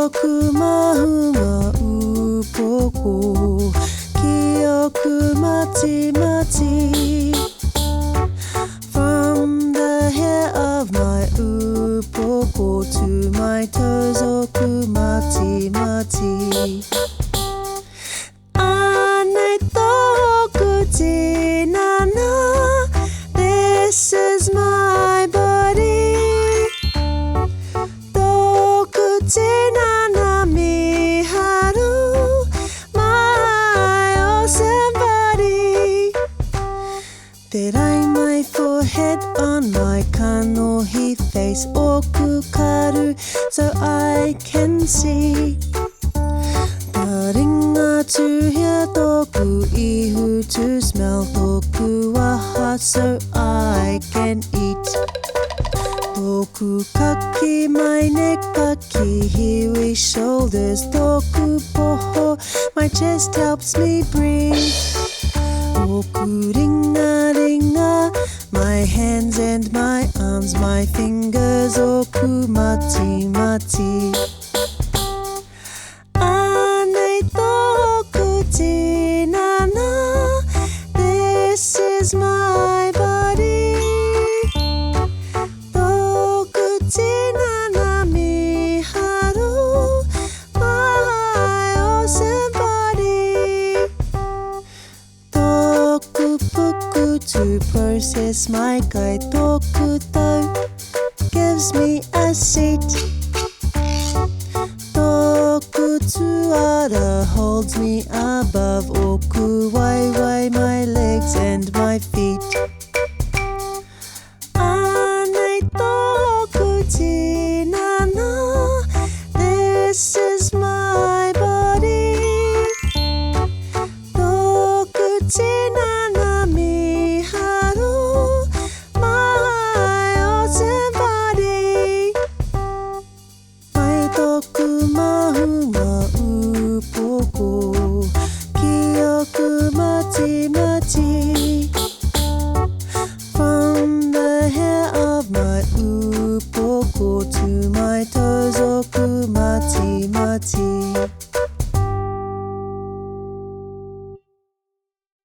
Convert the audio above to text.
oku mahu wa upoko, ki oku mati mati. From the hair of my upoko to my toes, oku mati mati. Ane tōku tinana, this is my body. Tōku tinana Mīharo, my awesome body. Te rai my forehead on my kanohi face, oku karu so I can see. Taringa to hear, tōku ihu to smell, tōku aha so I can eat. Tōku kaki, my neck kaki, hiwi shoulders, tōku poho, my chest helps me breathe. Oku ringa ringa, my hands and my arms, my fingers, oku mati mati. Ane tōku tinana, this is my body. Tōku tinana Mīharo, my awesome body. Tōku puku to process my kai, tōku tau gives me a seat. Tōku tuara holds me above, oku wai wai my legs and my